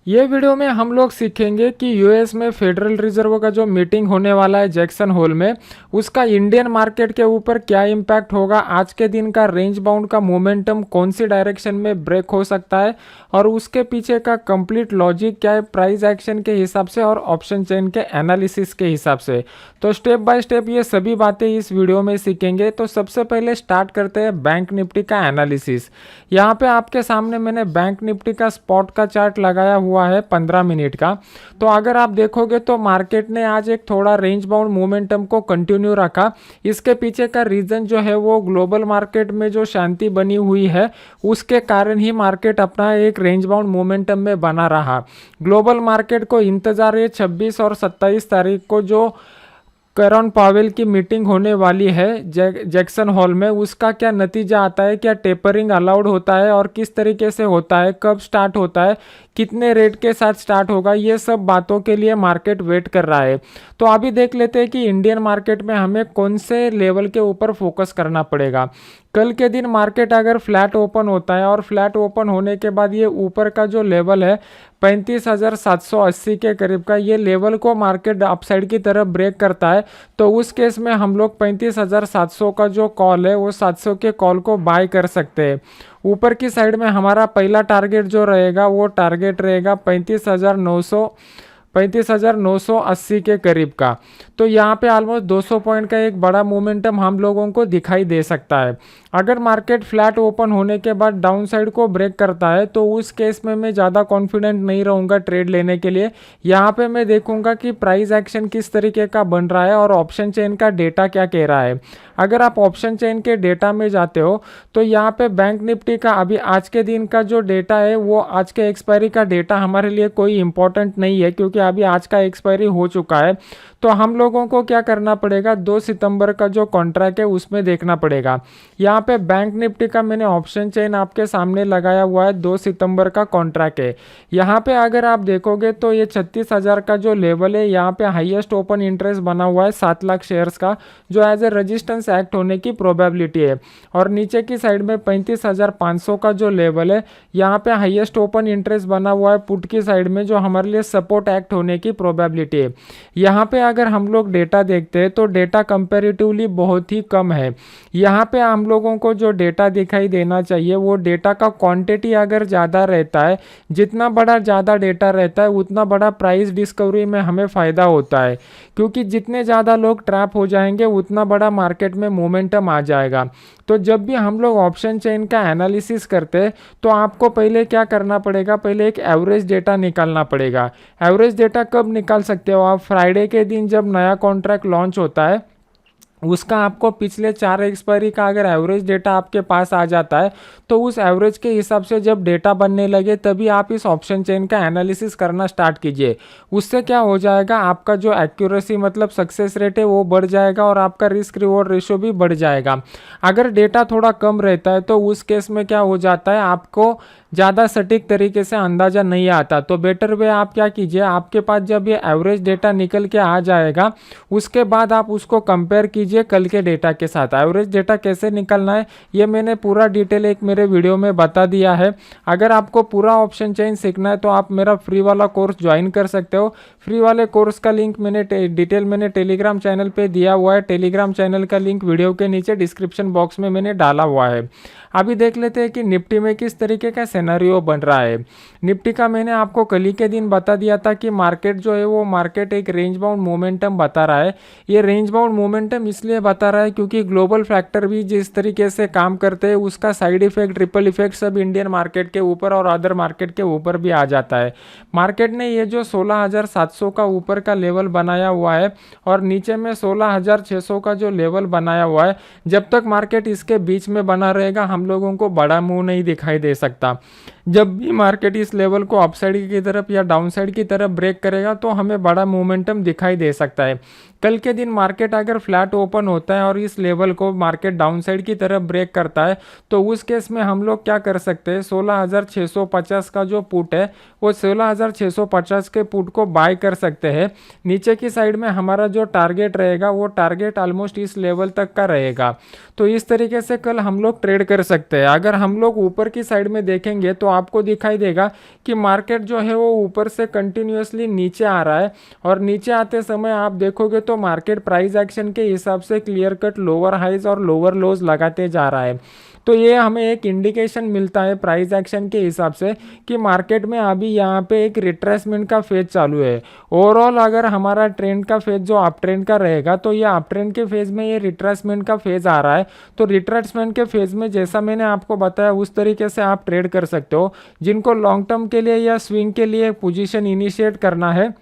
ये वीडियो में हम लोग सीखेंगे कि यूएस में फेडरल रिजर्व का जो मीटिंग होने वाला है जैक्सन होल में, उसका इंडियन मार्केट के ऊपर क्या इम्पैक्ट होगा। आज के दिन का रेंज बाउंड का मोमेंटम कौन सी डायरेक्शन में ब्रेक हो सकता है और उसके पीछे का कंप्लीट लॉजिक क्या है प्राइस एक्शन के हिसाब से और ऑप्शन चेन के एनालिसिस के हिसाब से। तो स्टेप बाय स्टेप ये सभी बातें इस वीडियो में सीखेंगे। तो सबसे पहले स्टार्ट करते हैं बैंक निफ्टी का एनालिसिस। यहाँ पे आपके सामने मैंने बैंक निफ्टी का स्पॉट का चार्ट लगाया हुआ है 15 मिनट का। तो अगर आप देखोगे तो मार्केट ने आज एक थोड़ा रेंज बाउंड मोमेंटम को कंटिन्यू रखा। इसके पीछे का रीजन जो है वो ग्लोबल मार्केट में जो शांति बनी हुई है उसके कारण ही मार्केट अपना एक रेंज बाउंड मोमेंटम में बना रहा। ग्लोबल मार्केट को इंतजार है 26 और 27 तारीख को जो करण पावेल की मीटिंग होने वाली है जैक्सन हॉल में, उसका क्या नतीजा आता है, क्या टेपरिंग अलाउड होता है और किस तरीके से होता है, कब स्टार्ट होता है, कितने रेट के साथ स्टार्ट होगा, ये सब बातों के लिए मार्केट वेट कर रहा है। तो अभी देख लेते हैं कि इंडियन मार्केट में हमें कौन से लेवल के ऊपर फोकस करना पड़ेगा। कल के दिन मार्केट अगर फ्लैट ओपन होता है और फ्लैट ओपन होने के बाद ये ऊपर का जो लेवल है 35,780 के करीब का, ये लेवल को मार्केट अपसाइड की तरफ ब्रेक करता है तो उस केस में हम लोग 35,700 का जो कॉल है वो 700 के कॉल को बाय कर सकते हैं। ऊपर की साइड में हमारा पहला टारगेट जो रहेगा वो टारगेट रहेगा 35,980 के करीब का। तो यहाँ पे ऑलमोस्ट 200 पॉइंट का एक बड़ा मोमेंटम हम लोगों को दिखाई दे सकता है। अगर मार्केट फ्लैट ओपन होने के बाद डाउन साइड को ब्रेक करता है तो उस केस में मैं ज़्यादा कॉन्फिडेंट नहीं रहूँगा ट्रेड लेने के लिए। यहाँ पे मैं देखूंगा कि प्राइस एक्शन किस तरीके का बन रहा है और ऑप्शन चेन का डेटा क्या कह रहा है। अगर आप ऑप्शन चेन के डेटा में जाते हो तो यहाँ पे बैंक निफ्टी का अभी आज के दिन का जो डेटा है वो आज के एक्सपायरी का डेटा हमारे लिए कोई इंपॉर्टेंट नहीं है क्योंकि अभी आज का एक्सपायरी हो चुका है। तो हम लोगों को क्या करना पड़ेगा, 2 सितंबर का जो कॉन्ट्रैक्ट है उसमें देखना पड़ेगा। यहाँ पे बैंक निफ्टी का मैंने ऑप्शन चेन आपके सामने लगाया हुआ है, 2 सितंबर का कॉन्ट्रैक्ट है। यहाँ पे अगर आप देखोगे तो ये 36,000 का जो लेवल है, यहाँ पे हाईएस्ट ओपन इंटरेस्ट बना हुआ है 7 लाख शेयर्स का, जो एज ए रजिस्टेंस एक्ट होने की प्रोबेबिलिटी है। और नीचे की साइड में 35,500 का जो लेवल है, यहाँ पे हाईएस्ट ओपन इंटरेस्ट बना हुआ है पुट की साइड में, जो हमारे लिए सपोर्ट एक्ट होने की प्रोबेबिलिटी है। यहाँ पे अगर हम लोग डेटा देखते हैं तो डेटा कंपैरेटिवली बहुत ही कम है। यहाँ पे हम लोगों को जो डेटा दिखाई देना चाहिए वो डेटा का क्वांटिटी अगर ज़्यादा रहता है, जितना बड़ा ज़्यादा डेटा रहता है उतना बड़ा प्राइस डिस्कवरी में हमें फ़ायदा होता है, क्योंकि जितने ज़्यादा लोग ट्रैप हो जाएंगे उतना बड़ा मार्केट में मोमेंटम आ जाएगा। तो जब भी हम लोग ऑप्शन चेन का एनालिसिस करते हैं तो आपको पहले क्या करना पड़ेगा, पहले एक एवरेज डेटा निकालना पड़ेगा। एवरेज डेटा कब निकाल सकते हो आप, फ्राइडे के दिन जब नया कॉन्ट्रैक्ट लॉन्च होता है उसका आपको पिछले 4 एक्सपायरी का अगर एवरेज डेटा आपके पास आ जाता है तो उस एवरेज के हिसाब से जब डेटा बनने लगे तभी आप इस ऑप्शन चेन का एनालिसिस करना स्टार्ट कीजिए। उससे क्या हो जाएगा, आपका जो एक्यूरेसी मतलब सक्सेस रेट है वो बढ़ जाएगा और आपका रिस्क रिवॉर्ड रेशियो भी बढ़ जाएगा। अगर डेटा थोड़ा कम रहता है तो उस केस में क्या हो जाता है, आपको ज़्यादा सटीक तरीके से अंदाज़ा नहीं आता। तो बेटर वे आप क्या कीजिए, आपके पास जब ये एवरेज डेटा निकल के आ जाएगा उसके बाद आप उसको कंपेयर कीजिए कल के डेटा के साथ। एवरेज डेटा कैसे निकलना है ये मैंने पूरा डिटेल एक मेरे वीडियो में बता दिया है। अगर आपको पूरा ऑप्शन चेन सीखना है तो आप मेरा फ्री वाला कोर्स ज्वाइन कर सकते हो। फ्री वाले कोर्स का लिंक मैंने टेलीग्राम चैनल पे दिया हुआ है। टेलीग्राम चैनल का लिंक वीडियो के नीचे डिस्क्रिप्शन बॉक्स में मैंने डाला हुआ है। अभी देख लेते हैं कि निफ्टी में किस तरीके का सिनेरियो बन रहा है। निफ्टी का मैंने आपको कल ही के दिन बता दिया था कि मार्केट जो है वो मार्केट एक रेंज बाउंड मोमेंटम बता रहा है। ये रेंज बाउंड मोमेंटम इसलिए बता रहा है क्योंकि ग्लोबल फैक्टर भी जिस तरीके से काम करते हैं उसका साइड इफेक्ट, ट्रिपल इफेक्ट सब इंडियन मार्केट के ऊपर और अदर मार्केट के ऊपर भी आ जाता है। मार्केट ने ये जो 16,700 का ऊपर का लेवल बनाया हुआ है और नीचे में 16,600 का जो लेवल बनाया हुआ है, जब तक मार्केट इसके बीच में बना रहेगा हम लोगों को बड़ा मूव नहीं दिखाई दे सकता। जब भी मार्केट इस लेवल को अपसाइड की तरफ या डाउनसाइड की तरफ ब्रेक करेगा तो हमें बड़ा मोमेंटम दिखाई दे सकता है। कल के दिन मार्केट अगर फ्लैट ओपन होता है और इस लेवल को मार्केट डाउनसाइड की तरफ ब्रेक करता है तो उस केस में हम लोग क्या कर सकते हैं, 16,650 का जो पुट है वो 16,650 के पुट को बाय कर सकते हैं। नीचे की साइड में हमारा जो टारगेट रहेगा वो टारगेट ऑलमोस्ट इस लेवल तक का रहेगा। तो इस तरीके से कल हम लोग ट्रेड कर सकते हैं। अगर हम लोग ऊपर की साइड में देखेंगे तो आपको दिखाई देगा कि मार्केट जो है वो ऊपर से कंटिन्यूसली नीचे आ रहा है, और नीचे आते समय आप देखोगे तो मार्केट प्राइस एक्शन के हिसाब से क्लियर कट लोअर हाइज और लोअर लोज लगाते जा रहा है। तो ये हमें एक इंडिकेशन मिलता है प्राइस एक्शन के हिसाब से कि मार्केट में अभी यहाँ पे एक रिट्रेसमेंट का फेज चालू है। ओवरऑल अगर हमारा ट्रेंड का फेज जो अप ट्रेंड का रहेगा तो ये अप ट्रेंड के फेज में ये रिट्रेसमेंट का फेज आ रहा है। तो रिट्रेसमेंट के फेज में जैसा मैंने आपको बताया उस तरीके से आप ट्रेड कर सकते हो। जिनको लॉन्ग टर्म के लिए या स्विंग के लिए पोजीशन इनिशिएट करना है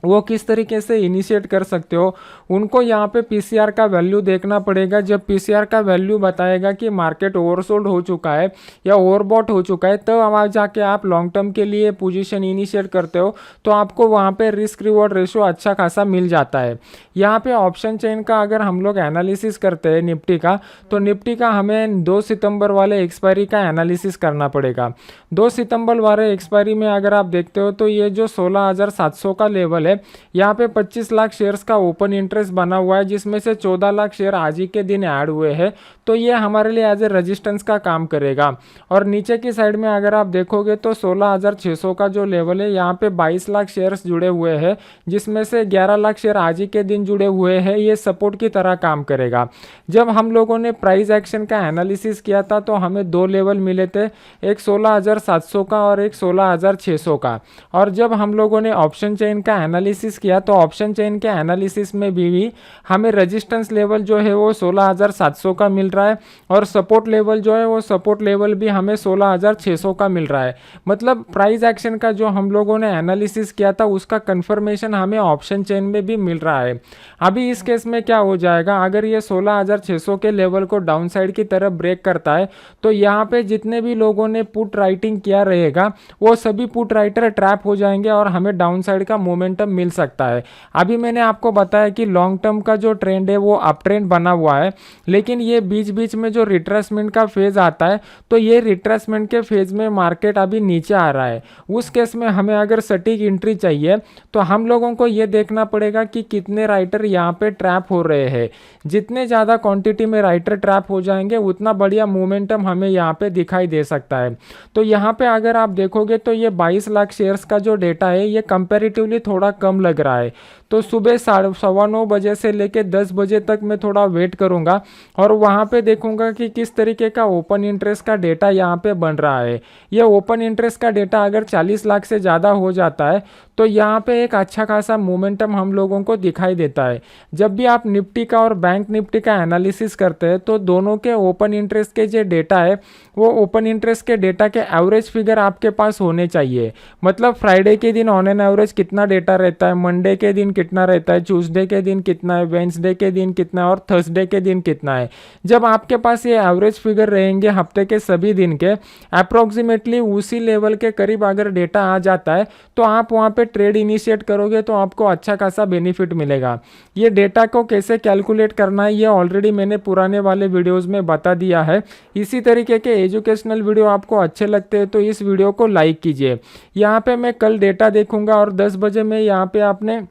वो किस तरीके से इनिशिएट कर सकते हो, उनको यहाँ पे पीसीआर का वैल्यू देखना पड़ेगा। जब पीसीआर का वैल्यू बताएगा कि मार्केट ओवरसोल्ड हो चुका है या ओवरबॉट हो चुका है, तब वहाँ जाके आप लॉन्ग टर्म के लिए पोजीशन इनिशिएट करते हो तो आपको वहाँ पे रिस्क रिवॉर्ड रेशो अच्छा खासा मिल जाता है। यहाँ पे ऑप्शन चेन का अगर हम लोग एनालिसिस करते हैं निफ्टी का, तो निफ्टी का हमें 2 सितंबर वाले एक्सपायरी का एनालिसिस करना पड़ेगा। 2 सितंबर वाले एक्सपायरी में अगर आप देखते हो तो ये जो 16,700 का लेवल है, यहाँ पे 25 लाख शेयर्स का ओपन इंटरेस्ट बना हुआ है, जिसमें से 14 लाख शेयर आज ही के दिन ऐड हुए हैं। तो ये हमारे लिए एज ए रेजिस्टेंस का काम करेगा। और नीचे की साइड में अगर आप देखोगे तो 16,600 का जो लेवल है, यहाँ पे 22 लाख शेयर्स जुड़े हुए हैं, जिसमें से 11 लाख शेयर आज ही के दिन जुड़े हुए हैं। ये सपोर्ट की तरह काम करेगा। जब हम लोगों ने प्राइस एक्शन का एनालिसिस किया था तो हमें 2 लेवल मिले थे, एक 16,700 का और एक 16,600 का। और जब हम लोगों ने ऑप्शन चेन का एनालिसिस किया तो ऑप्शन चेन के एनालिसिस में भी हमें रेजिस्टेंस लेवल जो है वो 16,700 का मिल रहा है, और सपोर्ट लेवल जो है वो सपोर्ट लेवल भी हमें 16,600 का मिल रहा है। मतलब प्राइस एक्शन का जो हम लोगों ने एनालिसिस किया था उसका कंफर्मेशन हमें ऑप्शन चेन में भी मिल रहा है। अभी इस केस में क्या हो जाएगा, अगर ये 16,600 के लेवल को डाउन साइड की तरफ ब्रेक करता है तो यहाँ पे जितने भी लोगों ने पुट राइटिंग किया रहेगा वो सभी पुट राइटर ट्रैप हो जाएंगे और हमें डाउन साइड का मोमेंटम मिल सकता है। अभी मैंने आपको बताया कि लॉन्ग टर्म का जो ट्रेंड है वो अप ट्रेंड बना हुआ है, लेकिन ये बीच बीच में जो रिट्रेसमेंट का फेज आता है तो ये रिट्रेसमेंट के फेज में मार्केट अभी नीचे आ रहा है। उस केस में हमें अगर सटीक एंट्री चाहिए तो हम लोगों को ये देखना पड़ेगा कि कितने राइटर यहाँ पे ट्रैप हो रहे हैं। जितने ज़्यादा क्वांटिटी में राइटर ट्रैप हो जाएंगे उतना बढ़िया मोमेंटम हमें यहाँ पे दिखाई दे सकता है। तो यहाँ पे अगर आप देखोगे तो ये 22 लाख शेयर्स का जो डेटा है ये कंपैरेटिवली थोड़ा कम लग रहा है। तो सुबह 9:15 बजे से लेके 10 बजे तक मैं थोड़ा वेट करूंगा और वहाँ पे देखूंगा कि किस तरीके का ओपन इंटरेस्ट का डेटा यहाँ पे बन रहा है। ये ओपन इंटरेस्ट का डेटा अगर 40 लाख से ज़्यादा हो जाता है तो यहाँ पे एक अच्छा खासा मोमेंटम हम लोगों को दिखाई देता है। जब भी आप निफ्टी का और बैंक निफ्टी का एनालिसिस करते हैं तो दोनों के ओपन इंटरेस्ट के जो डेटा है वो ओपन इंटरेस्ट के डेटा के एवरेज फिगर आपके पास होने चाहिए। मतलब फ्राइडे के दिन ऑन एन एवरेज कितना डेटा रहता है, मंडे के दिन कितना रहता है, ट्यूसडे के दिन कितना है, वेंसडे के दिन कितना है और थर्सडे के दिन कितना है। जब आपके पास ये एवरेज फिगर रहेंगे हफ्ते के सभी दिन के, अप्रोक्सीमेटली उसी लेवल के करीब अगर डेटा आ जाता है तो आप वहाँ पे ट्रेड इनिशिएट करोगे तो आपको अच्छा खासा बेनिफिट मिलेगा। ये डेटा को कैसे कैलकुलेट करना है ये ऑलरेडी मैंने पुराने वाले वीडियोज़ में बता दिया है। इसी तरीके के एजुकेशनल वीडियो आपको अच्छे लगते हैं तो इस वीडियो को लाइक कीजिए। यहाँ पे मैं कल डेटा देखूंगा और 10 बजे मैं यहाँ पे आपने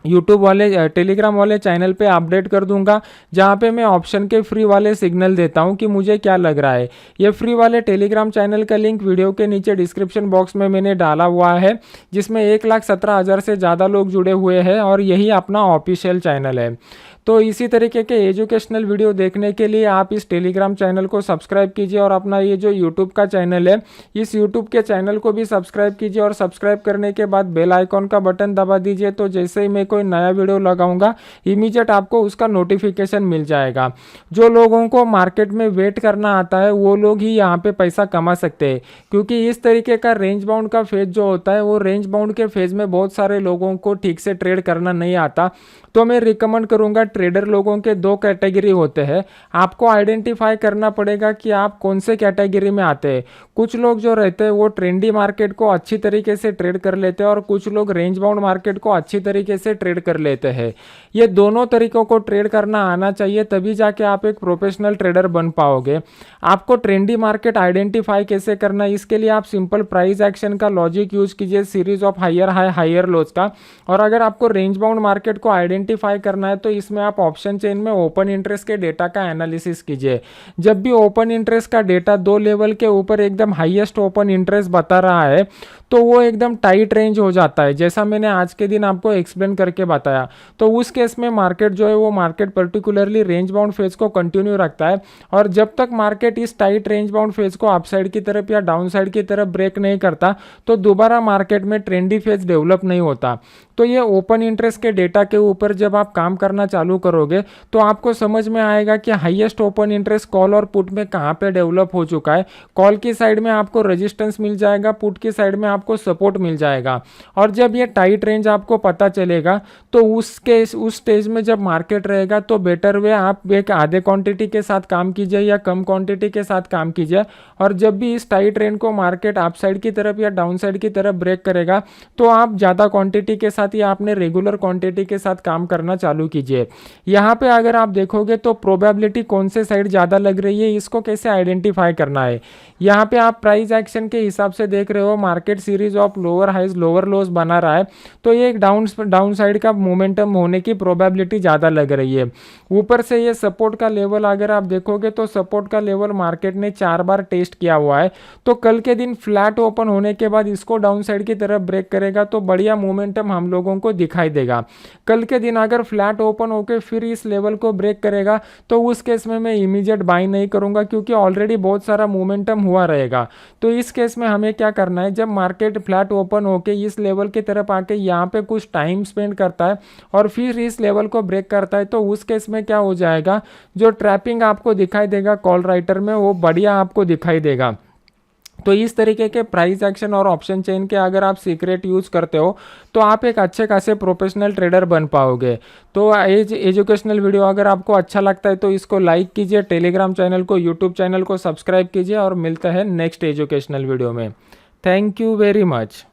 यूट्यूब वाले टेलीग्राम वाले चैनल पे अपडेट कर दूंगा, जहाँ पे मैं ऑप्शन के फ्री वाले सिग्नल देता हूँ कि मुझे क्या लग रहा है। ये फ्री वाले टेलीग्राम चैनल का लिंक वीडियो के नीचे डिस्क्रिप्शन बॉक्स में मैंने डाला हुआ है, जिसमें 1,17,000 से ज़्यादा लोग जुड़े हुए हैं और यही अपना ऑफिशियल चैनल है। तो इसी तरीके के एजुकेशनल वीडियो देखने के लिए आप इस टेलीग्राम चैनल को सब्सक्राइब कीजिए और अपना ये जो यूट्यूब का चैनल है इस यूट्यूब के चैनल को भी सब्सक्राइब कीजिए और सब्सक्राइब करने के बाद बेल आइकॉन का बटन दबा दीजिए। तो जैसे ही मैं कोई नया वीडियो लगाऊंगा इमीडिएट आपको उसका नोटिफिकेशन मिल जाएगा। जो लोगों को मार्केट में वेट करना आता है वो लोग ही यहाँ पे पैसा कमा सकते हैं, क्योंकि इस तरीके का रेंज बाउंड का फेज जो होता है वो रेंज बाउंड के फेज में बहुत सारे लोगों को ठीक से ट्रेड करना नहीं आता। तो मैं रिकमेंड करूंगा, ट्रेडर लोगों के 2 कैटेगरी होते हैं। आपको आइडेंटिफाई करना पड़ेगा कि आप कौन से कैटेगरी में आते हैं। कुछ लोग जो रहते हैं वो ट्रेंडी मार्केट को अच्छी तरीके से ट्रेड कर लेते हैं और कुछ लोग रेंज बाउंड मार्केट को अच्छी तरीके से ट्रेड कर लेते हैं। ये दोनों तरीकों को ट्रेड करना आना चाहिए, तभी जाके आप एक प्रोफेशनल ट्रेडर बन पाओगे। आपको ट्रेंडी मार्केट आइडेंटिफाई कैसे करना है, इसके लिए आप सिंपल प्राइस एक्शन का लॉजिक यूज कीजिए, series of higher high higher lows का। और अगर आपको रेंज बाउंड मार्केट को आइडेंटिफाई करना है तो इसमें आप ऑप्शन चेन में ओपन इंटरेस्ट के डेटा का एनालिसिस कीजिए। जब भी ओपन इंटरेस्ट का डेटा दो लेवल के ऊपर एकदम हाईएस्ट ओपन इंटरेस्ट बता रहा है तो वो एकदम टाइट रेंज हो जाता है, जैसा मैंने आज के दिन आपको एक्सप्लेन करके बताया। तो उस केस में मार्केट जो है वो market particularly range bound phase को कंटिन्यू रखता है, और जब तक मार्केट इस टाइट रेंज बाउंड फेज को अपसाइड की तरफ या डाउन साइड की तरफ ब्रेक नहीं करता तो दोबारा मार्केट में ट्रेंडी फेज डेवलप नहीं होता। तो ये ओपन इंटरेस्ट के डेटा के ऊपर जब आप काम करना चालू करोगे तो आपको समझ में आएगा कि हाईएस्ट ओपन इंटरेस्ट कॉल और पुट में कहाँ पे डेवलप हो चुका है। कॉल की साइड में आपको रेजिस्टेंस मिल जाएगा, पुट की साइड में आपको सपोर्ट मिल जाएगा। और जब ये टाइट रेंज आपको पता चलेगा तो उस स्टेज में जब मार्केट रहेगा तो बेटर वे आप एक आधे क्वांटिटी के साथ काम कीजिए या कम क्वांटिटी के साथ काम कीजिए। और जब भी इस टाइट रेंज को मार्केट अप साइड की तरफ या डाउन साइड की तरफ ब्रेक करेगा तो आप ज़्यादा क्वांटिटी के साथ या आपने रेगुलर क्वांटिटी के साथ काम करना चालू कीजिए। यहाँ पे अगर आप देखोगे तो प्रोबेबिलिटी कौन से साइड ज़्यादा लग रही है इसको कैसे आइडेंटिफाई करना है। यहाँ पे आप प्राइस एक्शन के हिसाब से देख रहे हो market series of lower highs lower lows बना रहा है, तो ये एक डाउन साइड का मोमेंटम होने की प्रोबेबिलिटी ज़्यादा लग रही है। ऊपर से ये सपोर्ट का लेवल अगर आप देखोगे तो सपोर्ट का लेवल मार्केट ने 4 बार टेस्ट किया हुआ है, तो कल के दिन फ्लैट ओपन होने के बाद इसको डाउन साइड की तरफ ब्रेक करेगा तो बढ़िया मोमेंटम हम लोगों को दिखाई देगा। कल के दिन अगर फ्लैट ओपन होकर फिर इस लेवल को ब्रेक करेगा तो उस केस में मैं इमीडिएट बाई नहीं करूंगा, क्योंकि ऑलरेडी बहुत सारा मोमेंटम हुआ रहेगा। तो इस केस में हमें क्या करना है, जब मार्केट फ्लैट ओपन होकर इस लेवल की तरफ आके यहाँ पे कुछ टाइम स्पेंड करता है और फिर इस लेवल को ब्रेक करता है तो उस केस में क्या हो जाएगा, जो ट्रैपिंग आपको दिखाई देगा कॉल राइटर में वो बढ़िया आपको दिखाई देगा। तो इस तरीके के प्राइस एक्शन और ऑप्शन चेन के अगर आप सीक्रेट यूज करते हो तो आप एक अच्छे खासे प्रोफेशनल ट्रेडर बन पाओगे। तो एजुकेशनल वीडियो अगर आपको अच्छा लगता है तो इसको लाइक कीजिए, टेलीग्राम चैनल को, यूट्यूब चैनल को सब्सक्राइब कीजिए और मिलते हैं नेक्स्ट एजुकेशनल वीडियो में। Thank you very much.